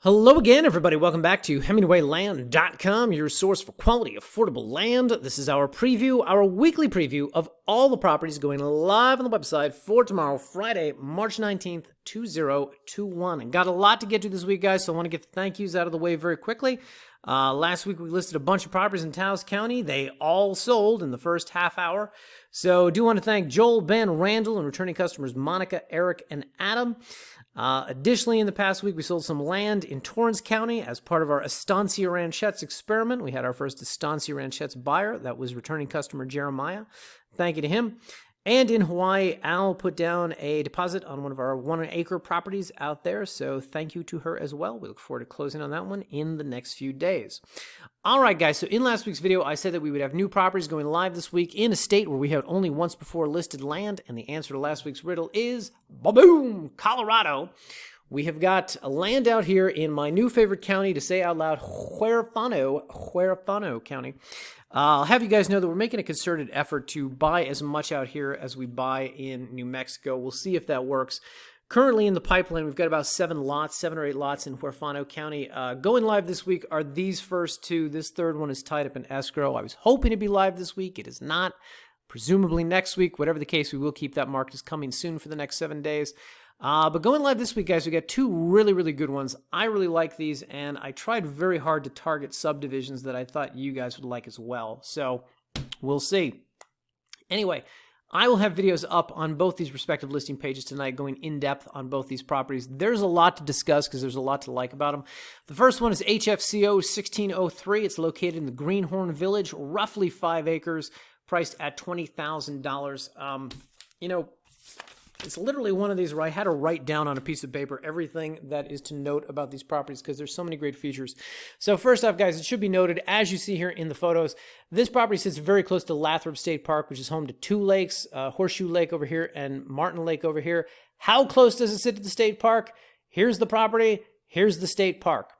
Hello again, everybody. Welcome back to HemingwayLand.com, your source for quality, affordable land. This is our preview, our weekly preview of all the properties going live on the website for tomorrow, Friday, March 19th, 2021. And got a lot to get to this week, guys, so I want to get the thank yous out of the way very quickly. Last week, we listed a bunch of properties in Taos County. They all sold in the first half hour. So I do want to thank Joel, Ben, Randall, and returning customers Monica, Eric, and Adam. Additionally, in the past week, we sold some land in Torrance County as part of our Estancia Ranchettes experiment. We had our first Estancia Ranchettes buyer. That was returning customer Jeremiah. Thank you to him. And in Hawaii, Al put down a deposit on one of our 1 acre properties out there. So thank you to her as well. We look forward to closing on that one in the next few days. All right, guys. So in last week's video, I said that we would have new properties going live this week in a state where we had only once before listed land. And the answer to last week's riddle is, boom, Colorado. We have got a land out here in my new favorite county to say out loud, Huerfano County. I'll have you guys know that we're making a concerted effort to buy as much out here as we buy in New Mexico. We'll see if that works. Currently in the pipeline, we've got about 7 or 8 lots in Huerfano County. Going live this week are these first two. This third one is tied up in escrow. I was hoping to be live this week. It is not. Presumably next week. Whatever the case, we will keep that marked as coming soon for the next 7 days. But going live this week, guys, we got 2 really good ones. I really like these, and I tried very hard to target subdivisions that I thought you guys would like as well. So we'll see. Anyway, I will have videos up on both these respective listing pages tonight going in depth on both these properties. There's a lot to discuss because there's a lot to like about them. The first one is HFCO 1603. It's located in the Greenhorn Village, roughly 5 acres, priced at $20,000. It's literally one of these where I had to write down on a piece of paper everything that is to note about these properties because there's so many great features. So first off, guys, it should be noted, as you see here in the photos, this property sits very close to Lathrop State Park, which is home to 2 lakes, Horseshoe Lake over here and Martin Lake over here. How close does it sit to the state park? Here's the property. Here's the state park.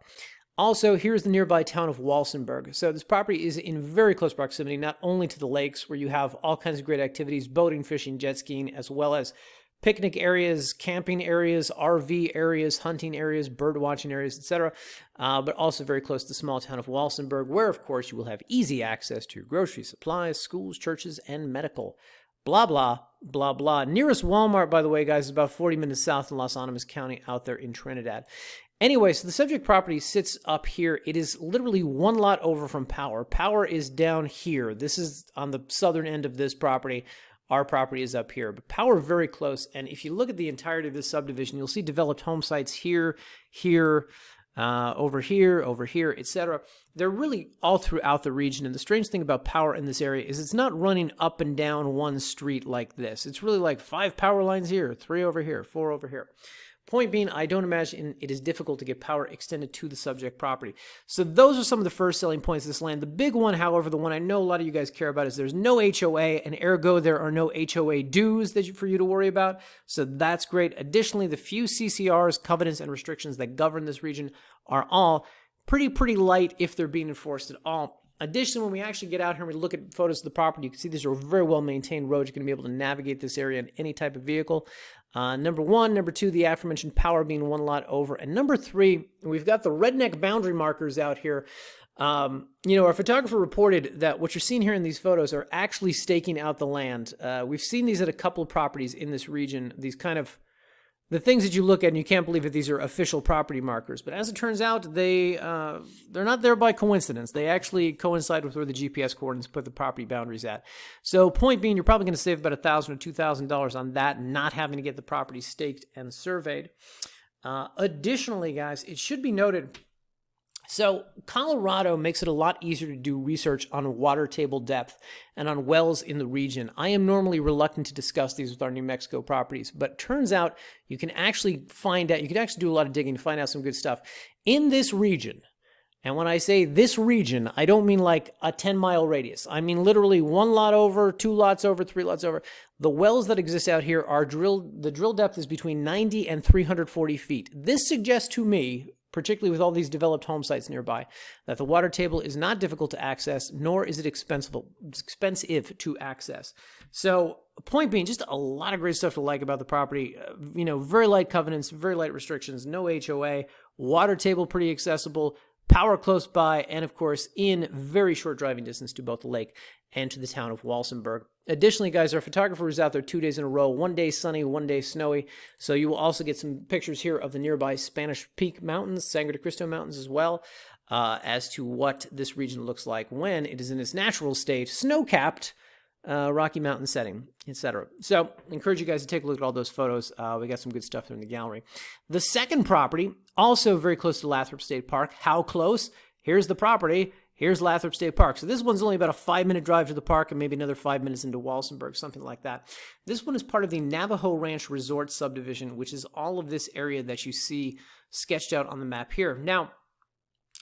Also, here's the nearby town of Walsenburg. So this property is in very close proximity, not only to the lakes, where you have all kinds of great activities, boating, fishing, jet skiing, as well as picnic areas, camping areas, RV areas, hunting areas, bird watching areas, etc. But also very close to the small town of Walsenburg, where, of course, you will have easy access to grocery supplies, schools, churches, and medical. Blah, blah, blah, blah. Nearest Walmart, by the way, guys, is about 40 minutes south in Los Animas County out there in Trinidad. Anyway, so the subject property sits up here. It is literally 1 lot over from Power. Power is down here. This is on the southern end of this property. Our property is up here, but Power very close. And if you look at the entirety of this subdivision, you'll see developed home sites here, over here, etc. They're really all throughout the region. And the strange thing about Power in this area is it's not running up and down one street like this. It's really like 5 power lines here, 3 over here, 4 over here. Point being, I don't imagine it is difficult to get power extended to the subject property. So those are some of the first selling points of this land. The big one, however, the one I know a lot of you guys care about, is there's no HOA, and ergo there are no HOA dues for you to worry about. So that's great. Additionally, the few CCRs, covenants, and restrictions that govern this region are all pretty light if they're being enforced at all. Additionally, when we actually get out here and we look at photos of the property, you can see these are very well-maintained roads. You're going to be able to navigate this area in any type of vehicle. Number 1. Number 2, the aforementioned Power being 1 lot over. And number 3, we've got the redneck boundary markers out here. Our photographer reported that what you're seeing here in these photos are actually staking out the land. We've seen these at a couple of properties in this region, these kind of the things that you look at and you can't believe that these are official property markers. But as it turns out, they're not there by coincidence. They actually coincide with where the GPS coordinates put the property boundaries at. So point being, you're probably going to save about $1,000 or $2,000 on that, not having to get the property staked and surveyed. Additionally, guys, it should be noted, so Colorado makes it a lot easier to do research on water table depth and on wells in the region. I am normally reluctant to discuss these with our New Mexico properties, but turns out you can actually find out, you can actually do a lot of digging to find out some good stuff. In this region, and when I say this region, I don't mean like a 10-mile radius. I mean literally 1 lot over, 2 lots over, 3 lots over. The wells that exist out here are drilled, the drill depth is between 90 and 340 feet. This suggests to me, particularly with all these developed home sites nearby, that the water table is not difficult to access, nor is it expensive to access. So, point being, just a lot of great stuff to like about the property. Very light covenants, very light restrictions, no HOA, Water table pretty accessible, power close by, and of course in very short driving distance to both the lake and to the town of Walsenburg. Additionally, guys, our photographer is out there 2 days in a row, 1 day sunny, 1 day snowy. So you will also get some pictures here of the nearby Spanish Peak Mountains, Sangre de Cristo Mountains as well, as to what this region looks like when it is in its natural state, snow-capped, Rocky Mountain setting, etc. So I encourage you guys to take a look at all those photos. We got some good stuff there in the gallery. The second property, also very close to Lathrop State Park. How close? Here's the property. Here's Lathrop State Park. So this one's only about a 5-minute drive to the park and maybe another 5 minutes into Walsenburg, something like that. This one is part of the Navajo Ranch Resort subdivision, which is all of this area that you see sketched out on the map here. Now,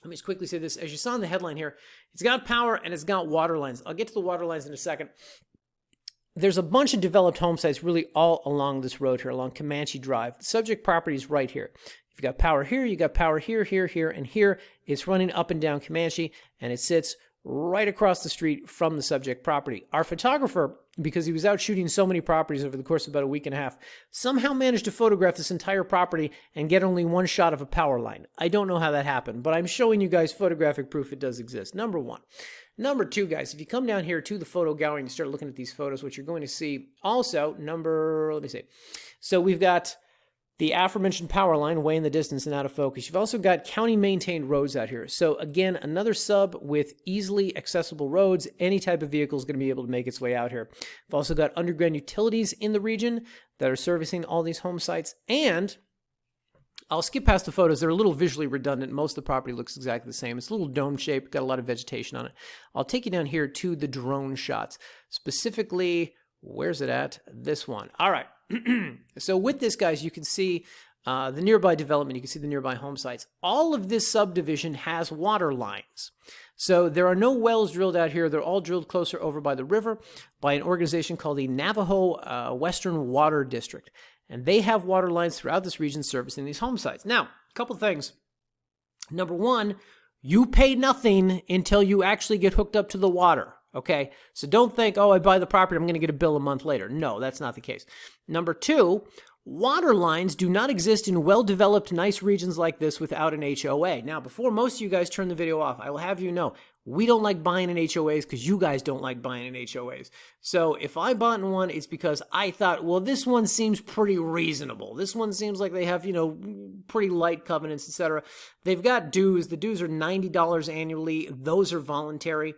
let me just quickly say this. As you saw in the headline here, it's got power and it's got water lines. I'll get to the water lines in a second. There's a bunch of developed home sites really all along this road here, along Comanche Drive. The subject property is right here. You've got power here, you got power here, here, here, and here. It's running up and down Comanche, and it sits right across the street from the subject property. Our photographer, because he was out shooting so many properties over the course of about a week and a half, somehow managed to photograph this entire property and get only one shot of a power line. I don't know how that happened, but I'm showing you guys photographic proof it does exist. Number one. Number two, guys, if you come down here to the photo gallery and start looking at these photos, what you're going to see also, let me see. So we've got the aforementioned power line way in the distance and out of focus. You've also got county-maintained roads out here. So again, another sub with easily accessible roads. Any type of vehicle is going to be able to make its way out here. We've also got underground utilities in the region that are servicing all these home sites. And I'll skip past the photos. They're a little visually redundant. Most of the property looks exactly the same. It's a little dome-shaped, got a lot of vegetation on it. I'll take you down here to the drone shots. Specifically, where's it at? This one. All right. So with this, guys, you can see the nearby development. You can see the nearby home sites. All of this subdivision has water lines. So there are no wells drilled out here. They're all drilled closer over by the river by an organization called the Navajo Western Water District. And they have water lines throughout this region servicing these home sites. Now, a couple things. Number one, you pay nothing until you actually get hooked up to the water. Okay, so don't think, oh, I buy the property, I'm going to get a bill a month later. No, that's not the case. Number two, water lines do not exist in well-developed, nice regions like this without an HOA. Now, before most of you guys turn the video off, I will have you know, we don't like buying in HOAs because you guys don't like buying in HOAs. So if I bought in one, it's because I thought, well, this one seems pretty reasonable. This one seems like they have, pretty light covenants, etc. They've got dues. The dues are $90 annually. Those are voluntary.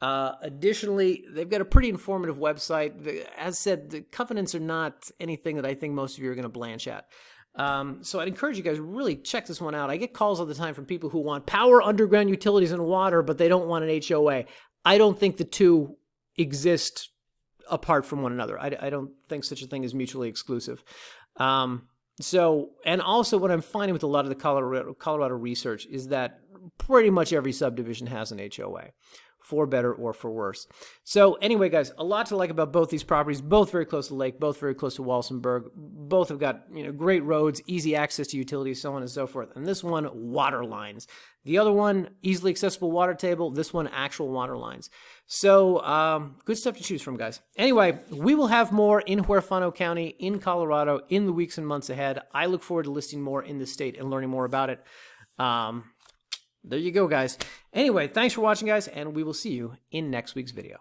Additionally, they've got a pretty informative website. As said, the covenants are not anything that I think most of you are going to blanch at. So I'd encourage you guys to really check this one out. I get calls all the time from people who want power, underground utilities, and water, but they don't want an HOA. I don't think the two exist apart from one another. I don't think such a thing is mutually exclusive. And also what I'm finding with a lot of the Colorado research is that pretty much every subdivision has an HOA. For better or for worse. So anyway, guys, a lot to like about both these properties, both very close to the lake, both very close to Walsenburg. Both have got, great roads, easy access to utilities, so on and so forth. And this one, water lines. The other one, easily accessible water table. This one, actual water lines. So good stuff to choose from, guys. Anyway, we will have more in Huerfano County, in Colorado, in the weeks and months ahead. I look forward to listing more in the state and learning more about it. There you go, guys. Anyway, thanks for watching, guys, and we will see you in next week's video.